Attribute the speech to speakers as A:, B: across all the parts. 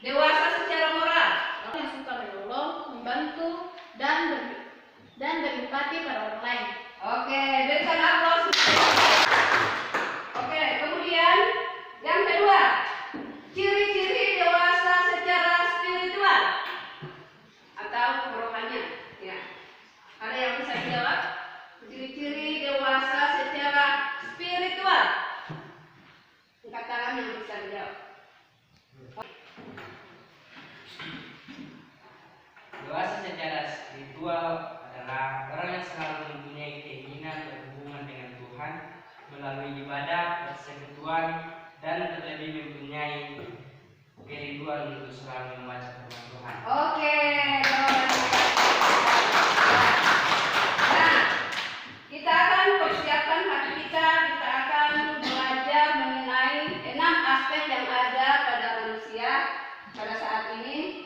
A: Dewasa secara moral.
B: Yang suka menolong, membantu, dan berempati pada orang lain.
A: Oke, berikan aplaus. Oke, kemudian yang kedua, ciri-ciri dewasa secara spiritual atau rohanian. Ya, ada yang bisa jawab? Ciri-ciri dewasa secara spiritual. Angkat tangan yang bisa dijawab.
C: Dewasa secara spiritual adalah orang yang selalu mempunyai keinginan berhubungan dengan Tuhan melalui ibadah, persekutuan, dan terlebih mempunyai kerinduan untuk selalu membaca firman Tuhan.
A: Oke, nah, kita akan persiapkan hati kita akan belajar mengenai 6 aspek yang ada pada manusia pada saat ini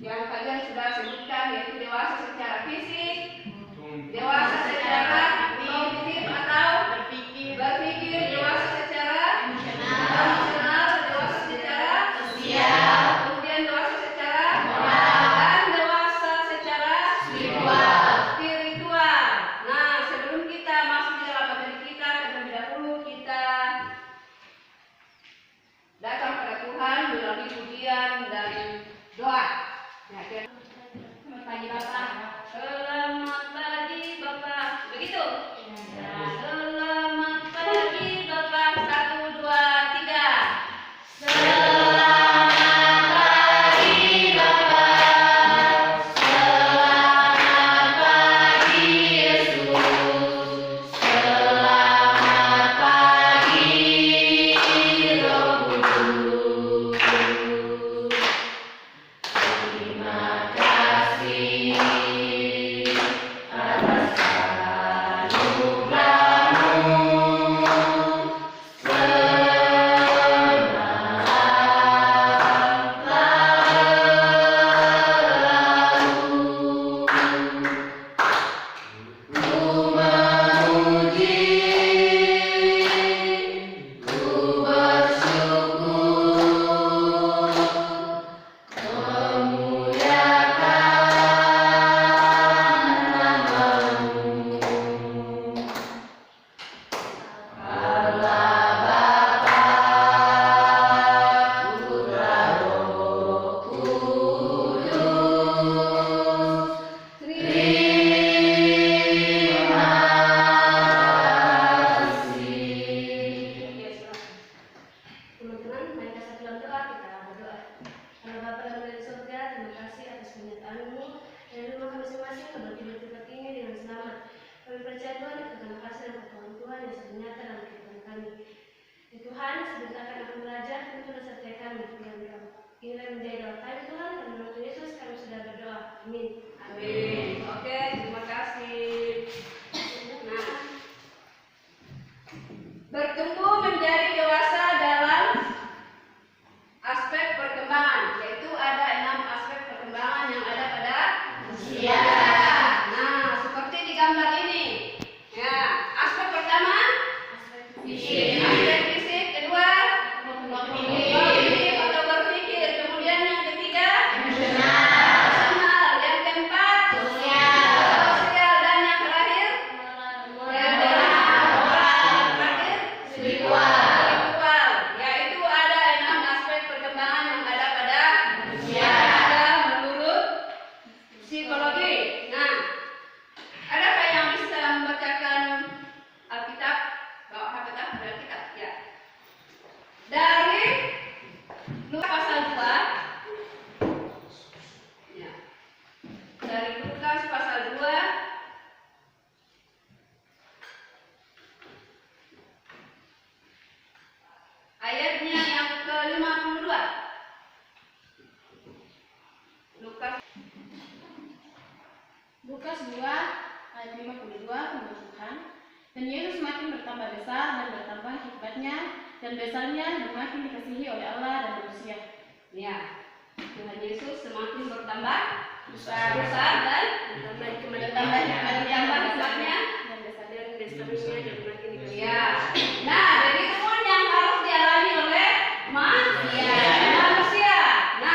A: yang kalian sudah sebutkan, yaitu dewasa secara fisik, dewasa secara kognitif atau berpikir, dewasa secara emosional, dewasa secara sosial, kemudian dewasa secara moral, dan dewasa secara spiritual. Nah, sebelum kita masuk di dalam materi kita, terlebih dahulu kita datang pada Tuhan melalui pujian dan doa. Ya, selamat pagi Bapak. Selamat pagi Bapak. Begitu? Ya. Selamat pagi Bapak. 1, 2, 3. Selamat pagi Bapak. Selamat pagi Yesus. Selamat pagi Roh Kudus. Terima kasih atas anugerah-Mu Ku memuji, ku bersyukur, memuliakan nama-Mu. Allah Bapa, Putra, Roh Kudus. Terima kasih. Teman-teman, mari kita dalam doa, kita berdoa. Allah Bapa yang ada di surga, terima kasih atas penyertaan-Mu dan rumah kami masing-masing kembali di tempat ini dengan selamat. Kami percaya Tuhan akan kasih dan pertolongan Tuhan yang sudah nyata dalam kehidupan kami. Ya Tuhan, sebentar akan belajar, kami sudah sertai kami dengan kami. Inilah menjadi doa kami Tuhan, dan dalam Yesus kami sudah berdoa. Amin. Amin. Oke, terima kasih. Nah, bertumbuh menjadi dewasa dalam aspek perkembangan, yaitu ada 6 aspek perkembangan yang ada pada manusia. Nah, seperti di gambar ini. Ya, aspek pertama fisik, aspek fisik, kedua kognitif atau berpikir, kemudian yang ketiga emosional, yang keempat sosial, dan yang terakhir terakhir spiritual, yaitu ada 6 aspek perkembangan yang ada pada manusia menurut psikologi. Nah, adakah yang bisa membacakan Alkitab? Bawa Alkitab, ada Alkitab ya. Dari Lukas pasal 2. Ya. Dari Lukas pasal 2 ayatnya yang ke-52.
B: Lukas 2 ayat 52 firman Tuhan. Dan Yesus makin bertambah besar dan bertambah hikmatnya dan besarnya dan makin dikasihi oleh Allah dan manusia.
A: Ya. Tuhan Yesus semakin bertambah
B: Besar
A: dan
B: bertambah hikmatnya
A: dan
B: besarnya dan makin dikasihi.
A: ya. Nah, jadi itu pun yang harus dialami oleh manusia. Nah,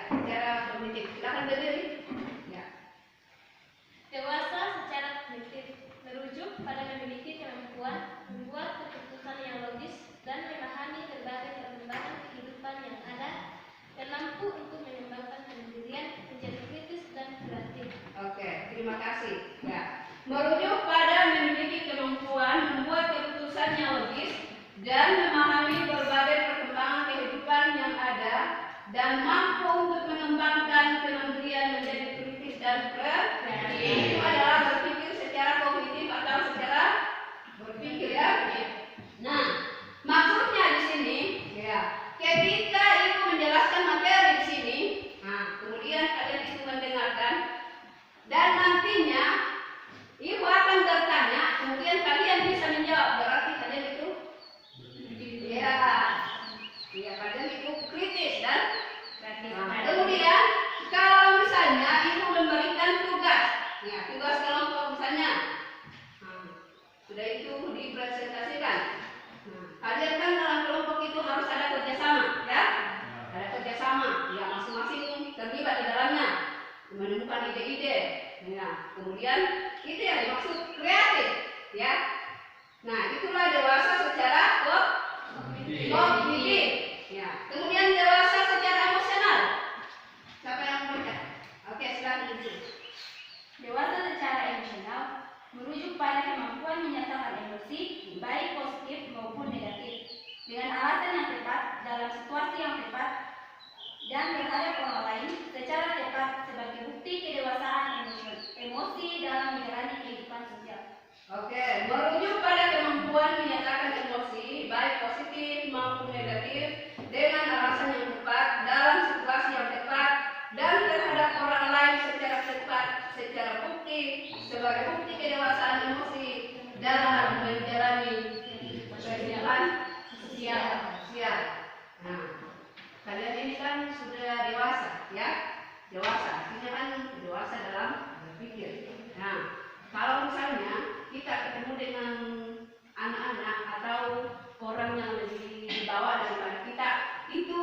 D: secara kognitif. Silakan berdiri. Ya.
A: Dewasa secara kognitif merujuk pada memiliki kemampuan membuat keputusan yang logis dan memahami berbagai perkembangan kehidupan yang ada dan mampu untuk mengembangkan pendirian menjadi kritis dan kreatif.
D: Oke, terima kasih. Ya. Merujuk pada memiliki kemampuan membuat keputusan yang logis dan memahami berbagai perkembangan kehidupan yang ada dan mampu untuk mengembangkan kemandirian menjadi kritis dan kreatif. Itu adalah berpikir secara kognitif atau secara berpikir ya. Nah, maksudnya di sini ya, ketika ibu menjelaskan materi di sini, nah kemudian kalian itu mendengarkan dan nantinya ibu akan bertanya, kemudian kalian bisa menjawab. Berarti kalian itu ya, ya kalian itu kritis dan kemudian kalau misalnya ibu memberikan tugas, ya tugas kelompok misalnya, sudah itu dipresentasikan. Kalian kan dalam kelompok itu harus ada kerjasama, ya, ada kerjasama, ya masing-masing terlibat di dalamnya, menemukan ide-ide, ya kemudian itu yang dimaksud kreatif, ya. Nah itulah dewasa secara kognitif, ya. Kemudian dewasa secara emosional. Siapa yang mau baca? Oke, silakan ibu.
B: Dewasa secara emosional merujuk pada kemampuan menyatakan emosi, baik positif maupun negatif, dengan alasan yang tepat dalam situasi yang tepat dan terhadap orang lain secara tepat sebagai bukti kedewasaan emosi dalam menjalani kehidupan sosial.
D: Oke, merujuk pada kemampuan menyatakan emosi, baik positif maupun negatif, dengan alasan yang tepat dalam situasi yang tepat dan terhadap orang lain secara tepat, secara bukti sebagai bukti kedewasaan emosi dalam menjalani kehidupan sosial. Nah, kalian ini kan sudah dewasa, ya, dewasa. Artinya kan dewasa dalam berpikir. Nah, kalau misalnya kita ketemu dengan anak-anak atau orang yang lebih di bawah daripada kita, itu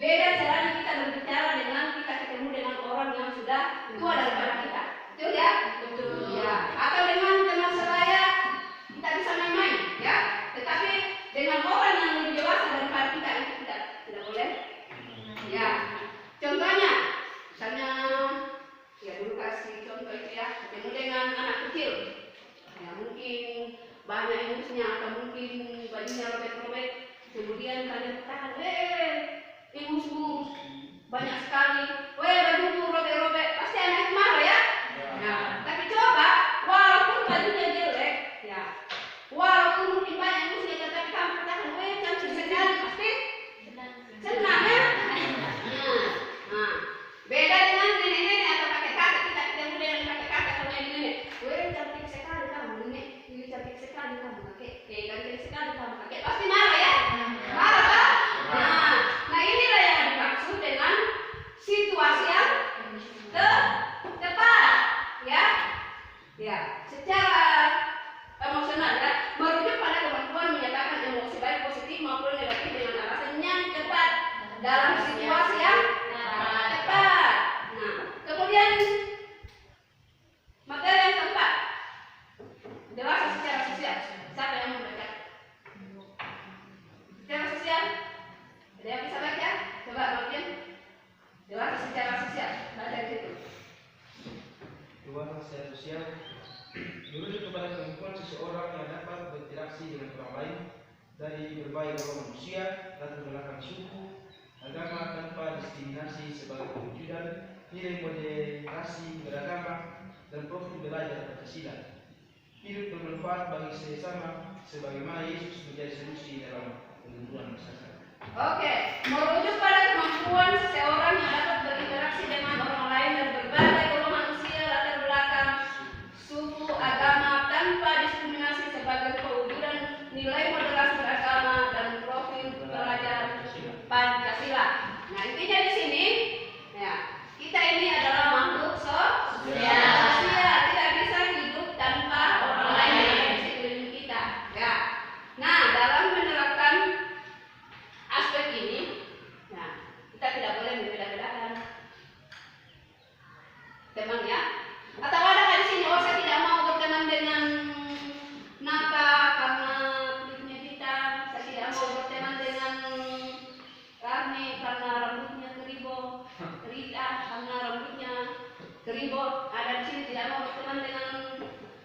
D: beda caranya kita berbicara dengan kita ketemu dengan orang yang sudah tua daripada kita. Betul ya? Betul. Ya. Atau dengan teman sebaya kita bisa main-main, ya. Tetapi dengan orang yang lebih dewasa daripada kita itu tidak boleh. Ya. Contohnya, misalnya ya dulu kasih contoh itu ya, ketemu dengan anak kecil. Ya mungkin banyak emosinya atau mungkin bajunya robek-robek. Kemudian kalian katakan, emosimu banyak sekali. Bajumu robek-robek. Pasti anak itu marah ya. Nah, tapi coba walaupun bajunya jelek, ya, walaupun mungkin banyak emosinya, tetapi kamu katakan, cantik sekali, pasti senang ya. Nah, beda dengan nenek-nenek atau kakek-kakek. Kita ketemu dengan kakek-kakek atau nenek-nenek. Cantik sekali kamu nenek, cantik sekali kamu kakek, cantik sekali kamu kakek. Pasti marah ya. Marah kan? Nah inilah yang dimaksud dengan situasi yang tepat, ya. Ya, secara emosional ya, merujuk pada kemampuan menyatakan emosi baik positif maupun negatif dengan alasan yang tepat dalam situasi yang tepat. Nah, kemudian materi yang keempat, dewasa secara sosial. Siapa yang mau baca? Secara sosial, ada yang bisa baca? Coba bagian dewasa secara sosial, baca di situ.
E: Dewasa secara sosial merujuk kepada kemampuan seseorang yang dapat berinteraksi dengan orang lain dari berbagai golongan manusia, latar belakang suku, agama tanpa diskriminasi sebagai perwujudan nilai moderasi beragama dan profil belajar Pancasila. Hidup bermanfaat bagi sesama sebagaimana Yesus menjadi solusi dalam pembunuhan masyarakat.
D: Oke, merujuk pada kemampuan seseorang yang dapat berinteraksi dengan orang lain dari berbagai golongan usia, latar belakang, suku, agama tanpa diskriminasi sebagai perwujudan nilai moderasi beragama dan profil belajar Pancasila. Nah, intinya di sini, ya, kita ini adalah makhluk sosial. Tidak bisa hidup tanpa orang lain yang ada di sekeliling kita. Ya. Nah, dalam menerapkan aspek ini, nah, kita tidak boleh membeda-bedakan Teribot ada di sini tidak mau berteman dengan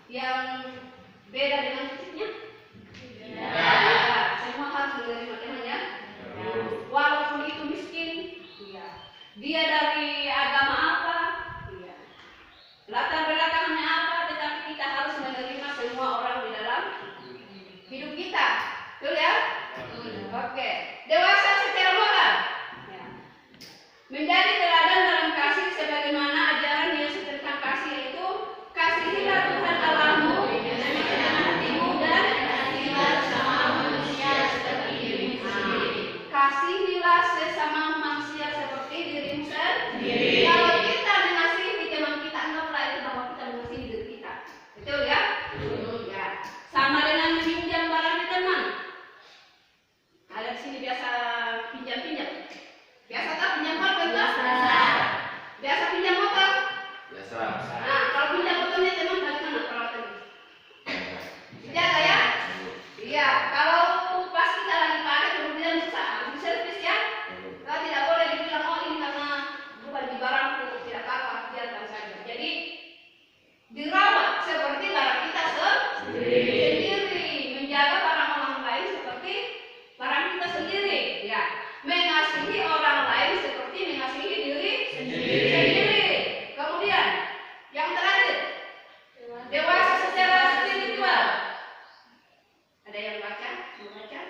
D: yang beda dengan fisiknya? Ya, semua harus menerima teman ya. Walaupun itu miskin, dia dari agama apa, latar belakangnya apa, tetapi kita harus menerima semua orang di dalam hidup kita. Betul ya? Oke. Dewasa secara moral. Menjadi teladan dalam kasih sebagaimana ajaran Yesus tentang kasih itu, kasihilah Tuhan Allahmu dengan hatimu dan kasihilah sesama manusia seperti dirimu sendiri. Kasihilah sesama manusia seperti dirimu sendiri. Kalau kita mengasihi teman kita, anggaplah itu bahwa kita mengasihi diri kita. Betul ya? Ya. Sama dengan meminjam barang di teman. Ada di sini biasa pinjam-pinjam. Biasa tak pinjam motor? Biasa pinjam motor?
F: Biasa.
D: Nah, kalau pinjam motornya teman bagaimana perawatannya? Dijaga ya? Iya. Kalau pas kita lagi pakai kemudian rusak, harus diservis ya? Kalau tidak boleh dibilang oh ini karena bukan di barangku, tidak apa-apa, biarkan saja. Jadi dirawat seperti barang kita sendiri, menjaga barang orang lain seperti barang kita sendiri, ya. Mengasihi orang lain seperti mengasihi diri sendiri. Kemudian yang terakhir, dewasa secara spiritual. Ada yang baca? Mau baca?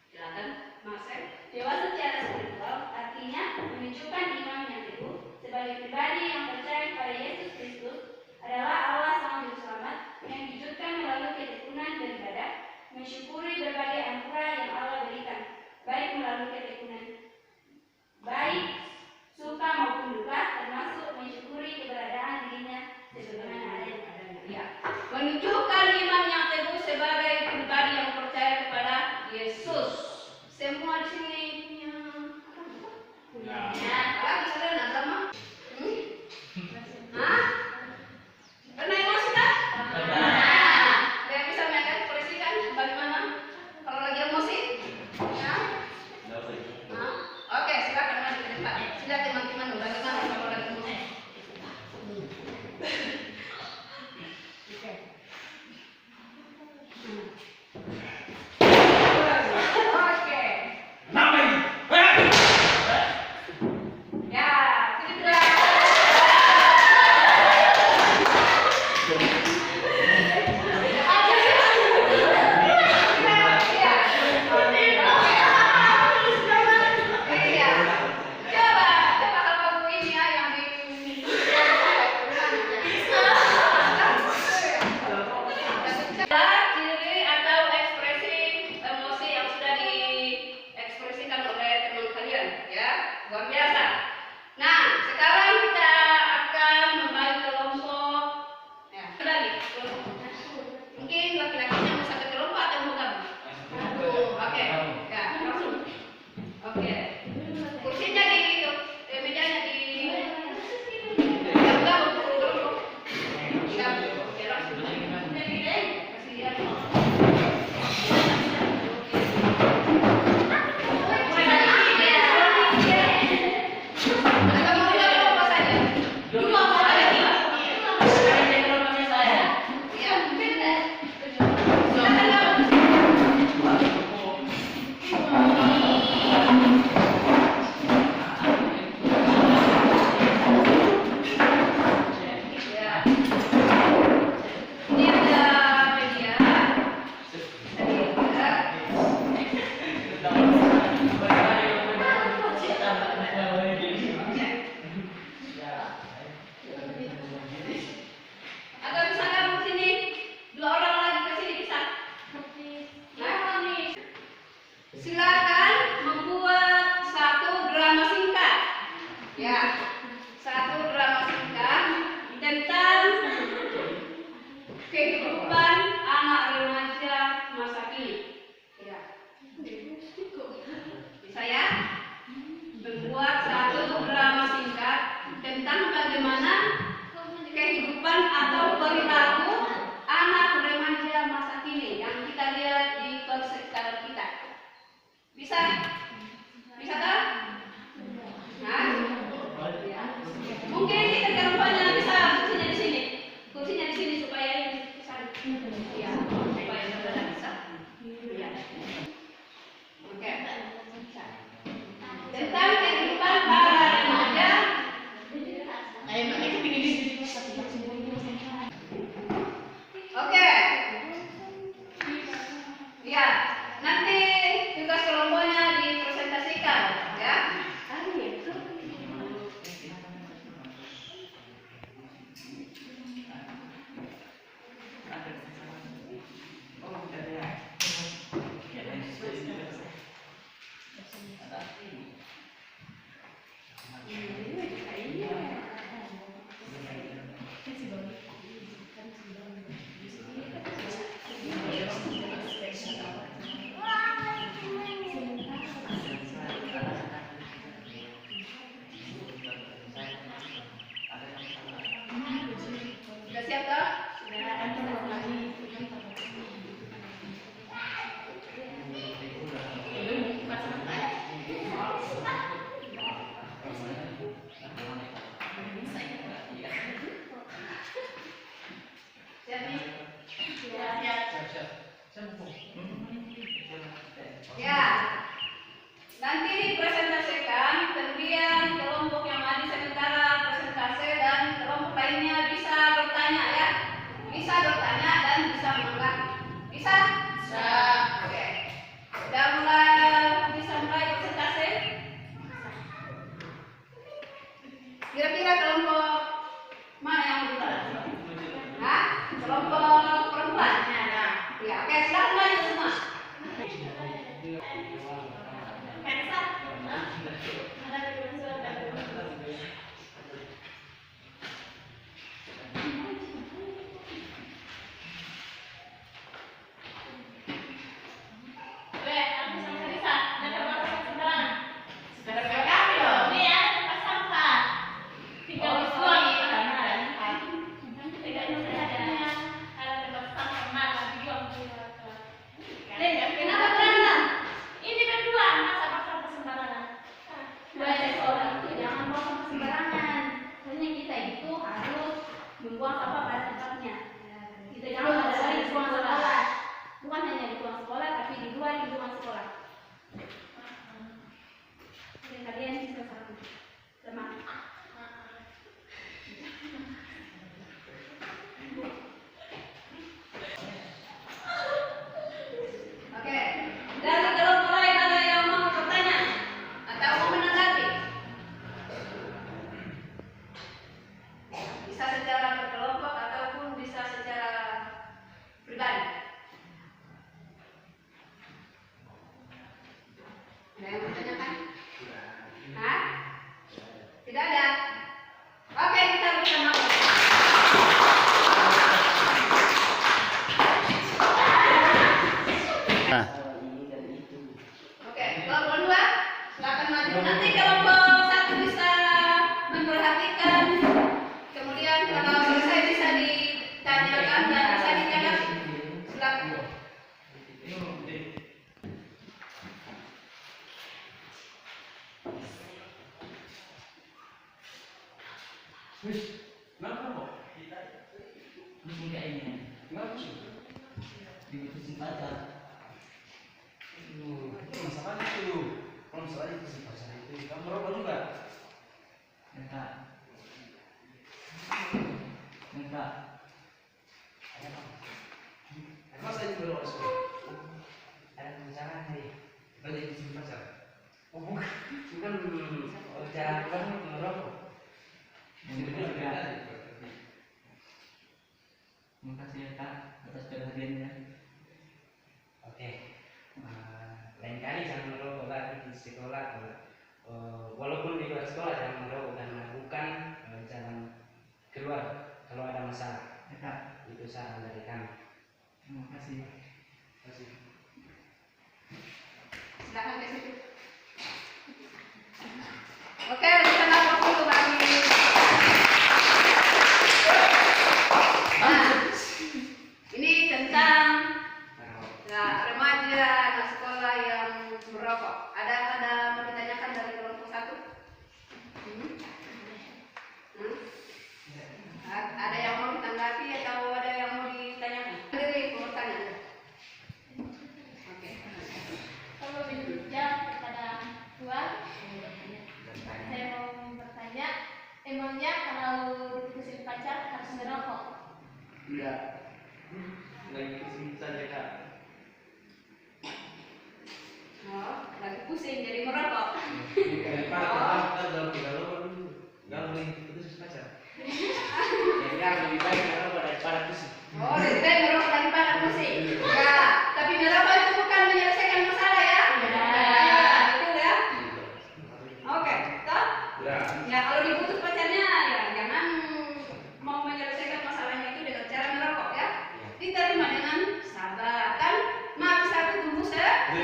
D: Silakan, Mas.
B: Dewasa secara spiritual artinya menunjukkan iman yang teguh sebagai pribadi yang percaya kepada Yesus Kristus adalah Allah Sang Juru Selamat yang diwujudkan melalui ketekunan beribadah, mensyukuri berbagai anugerah yang Allah berikan, baik melalui ketekunan, baik suka maupun duka, termasuk mensyukuri keberadaan dirinya sebagaimana adanya.
D: Ya. Menunjukkan iman yang teguh sebagai pribadi yang percaya kepada Yesus. Semua di sini punya lagi kalian agama? Hah? Pernah emosi tak? Yang bisa mereka ekspresikan bagaimana kalau lagi emosi? Ya? Oke, silakan maju ke depan. Sila teman-teman bagaimana kalau lagi emosi? Oke. Ya, sini sudah. Iya. Coba kalau buku ini ya yang di ciri atau ekspresi emosi yang sudah diekspresikan oleh teman kalian, ya, luar biasa. Nah, sekarang kita akan membagi kelompok. Ya, bagi kelompok. Mungkin laki-lakinya mau satu kelompok atau mau gabung? Oke, ya, langsung. Oke, kursinya di mejanya di gabung kelompok. Gabung, oke, langsung. Kasih lihat. Agak mau lihat kelompok saja. Dulu mau ada tiga. Iya, benar. Silakan gabung. Ya. Ini ada media. Tadi ada. Agak bisa gabung sini. Dua orang lagi ke sini bisa. Nah, silakan membuat satu drama singkat. Ya, satu drama singkat tentang kehidupan anak remaja masa kini. Ya. Bisa ya? Membuat satu drama singkat tentang bagaimana kehidupan atau perilaku anak remaja masa kini yang kita lihat di sekitar kita. Bisa? Bisa tak? Nah? Ya. Mungkin kita Kira-kira kelompok mana yang mau dibahas? Hah? Kelompok perempuan? Ya, oke, silakan lanjut semua. Kenapa berantem?
B: Ini berdua masa sampah sembarangan. Buat sekolah itu jangan buang sampah sembarangan. Soalnya kita itu harus membuang sampah pada tempatnya. Kita jangan ada lagi di ruang sekolah. Bukan hanya di ruang sekolah, tapi di luar lingkungan sekolah. Dan kalian bisa satu teman.
D: Oke, dari kelompok lain ada yang mau bertanya atau mau menanggapi? Bisa secara berkelompok ataupun bisa secara pribadi. Ada yang bertanyakan? Hah? Tidak ada. Oke, kita bersama. Oke, kelompok dua silakan maju. Nanti kelompok satu bisa memperhatikan. Kemudian kalau selesai bisa ditanyakan dan bisa ditanggapi. Silakan.
C: Kenapa kok? Ini kayak ini. Kenapa sih? Diputusin pacar. Masalahnya itu. Kalau masalahnya diputusin pacar itu, kamu merokok juga? Enggak. Enggak. Masa itu merokok semua? Ada pembicaraan nih. Banyak diputusin pacar. Oh bukan. Bukan cara kamu merokok. Terima kasih ya Kak atas perhatiannya. Oke, lain kali jangan merokok lagi di sekolah. Walaupun di luar sekolah jangan merokok dan bukan jangan keluar kalau ada masalah. Ya Kak, itu saran dari kami. Terima kasih. Terima kasih.
D: Silakan ke situ. Oke, kita lapor dulu bagi. Nah, ini tentang remaja anak sekolah yang merokok. Ada mau ditanyakan dari kelompok satu? Ada yang mau ditanggapi atau ada yang mau ditanyakan? Dari bertanya. Oke.
B: Kalau berbicara kepada Tuhan, saya mau bertanya, emangnya kalau diputusin pacar harus merokok?
C: Iya. Lagi pusing saja Kak.
D: Oh, lagi pusing jadi merokok.
E: Kita dalam dialog nggak boleh putus pacar.
C: Ya lebih baik merokok daripada pusing.
D: Oh, lebih baik merokok daripada pusing. Ya, tapi merokok itu bukan menyelesaikan masalah ya. Betul ya. Oke, toh? Ya, kalau diputus pacarnya ya jangan mau menyelesaikan masalahnya itu dengan cara merokok ya. Diterima dengan sabar kan. Mati satu tumbuh satu.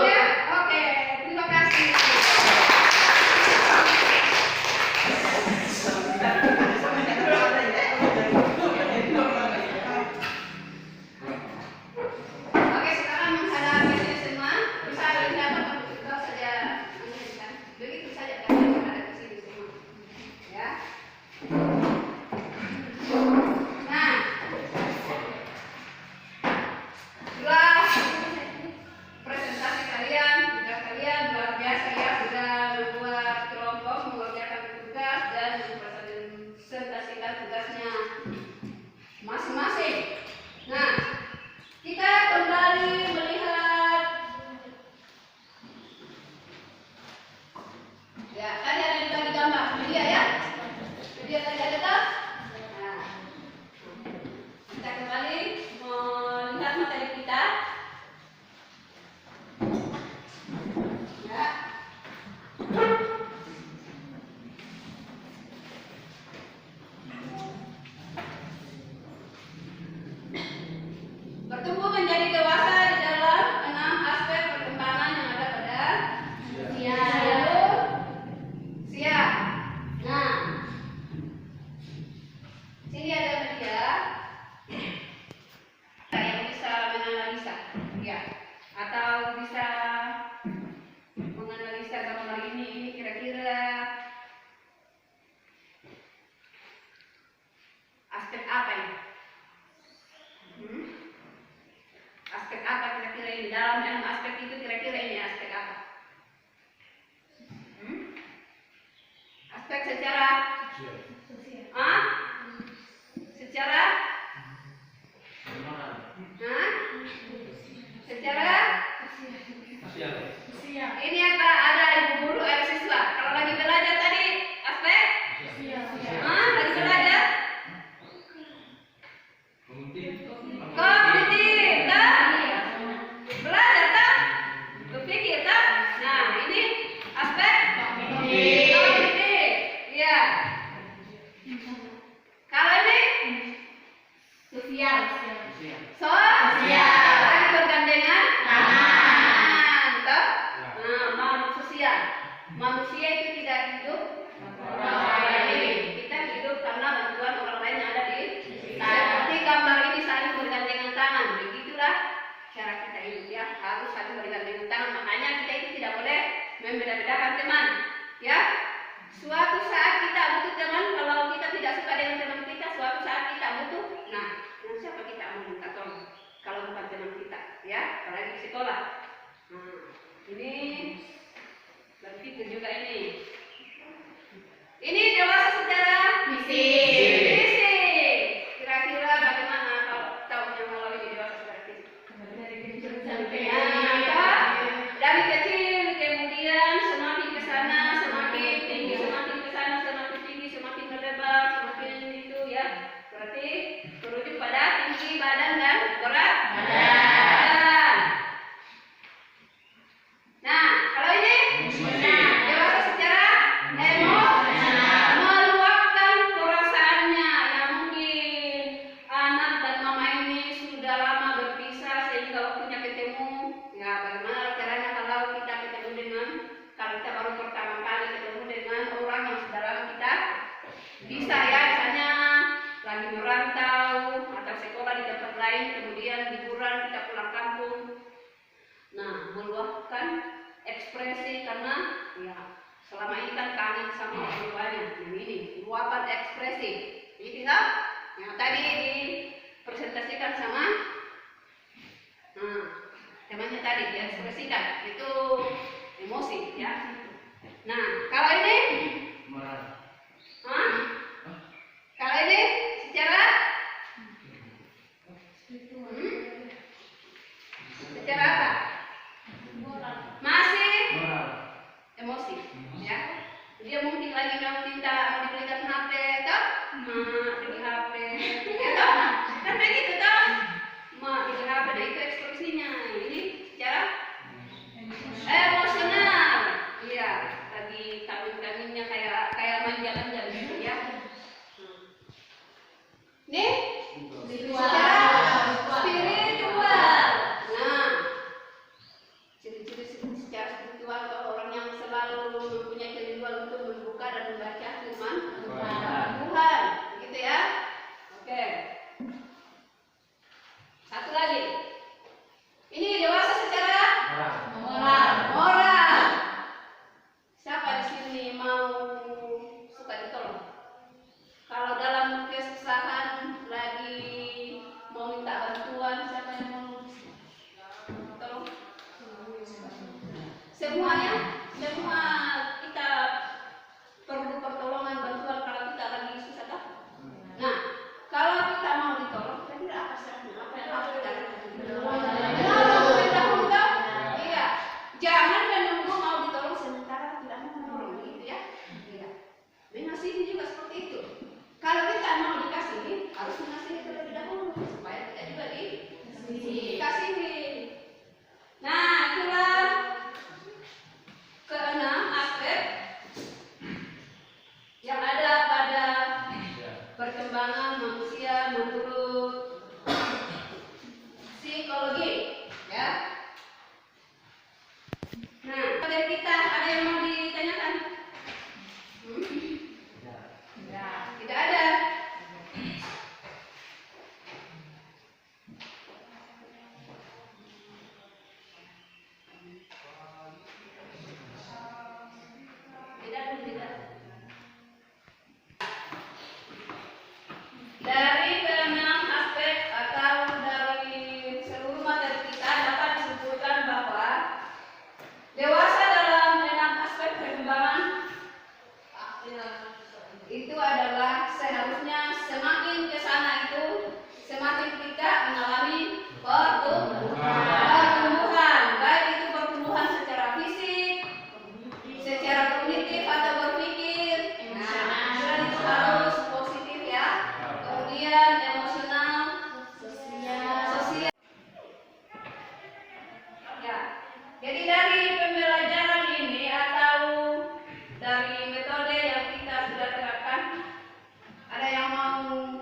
D: Ya, oke. Terima kasih. Oke, sekarang menghadapi ini semua. Bisa ada pendapat untuk kita saja. Begitu saja kan ada di sini semua. secara ah? Secara secara ini apa ada ibu guru ada siswa. Kalau lagi belajar tadi aspek lagi belajar kognitif tak? Belajar tak? Berpikir tak? Nah ini aspek kognitif. Iya. Kalau ini sosial. Lagi bergandengan tangan, toh? Makhluk sosial. Manusia itu tidak hidup kita hidup karena bantuan orang lain yang ada di seperti gambar ini saling bergandengan tangan. Begitulah cara kita hidup ya, harus saling bergandengan tangan. Makanya kita itu tidak boleh membeda-bedakan teman ya. Suatu saat kita butuh teman, kalau kita tidak suka dengan teman kita, suatu saat kita butuh, nah dengan siapa kita mau minta tolong kalau bukan teman kita ya, apalagi di sekolah. Ini berpikir juga ini dewasa secara fisik. Kira-kira bagaimana kalau tahunya melalui dewasa secara fisik? Dari kecil kemudian semakin ke sana semakin tinggi, semakin ke sana semakin tinggi, semakin melebar, semakin itu ya. Berarti merujuk pada tinggi badan dan berat badan. Nah, kalau ini dewasa secara emosional, meluapkan perasaannya. Ya mungkin anak dan mama ini sudah lama berpisah sehingga waktunya ketemu. Ya bagaimana caranya kalau kita ketemu dengan, kalau kita baru pertama kali ketemu dengan orang yang sudah lama kita bisa ya, misalnya lagi merantau atau sekolah di tempat lain, kemudian liburan kita pulang kampung. Nah, meluapkan ekspresi karena ya selama ini kan kangen sama orang tuanya. Yang ini luapan ekspresi. Ini tinggal yang tadi dipresentasikan sama temannya tadi diekspresikan itu emosi ya. Nah, kalau ini kalau ini secara secara apa? Masih emosi ya. Dia mungkin lagi mau minta mau dibelikan HP toh? Beli HP ya toh? Kan begitu toh? Beli HP dan itu ekspresinya. Ini secara emosional. Iya, lagi kawin-kawinnya kayak manja-manja gitu ya. Nih secara spiritual. Nah, ciri-ciri secara spiritual kalau orang yang selalu mempunyai kerinduan untuk membuka dan membaca firman Tuhan, gitu ya. Oke. Satu lagi. Ini dewasa secara moral. Siapa di sini mau suka ditolong itu adalah seharusnya semakin ke sana itu semakin kita mengalami pertumbuhan, baik itu pertumbuhan secara fisik, secara kognitif atau berpikir. Nah, itu harus positif ya. Kemudian emosional, sosial. Ya. Jadi dari pembelajaran ini atau dari metode yang kita sudah terapkan, ada yang mau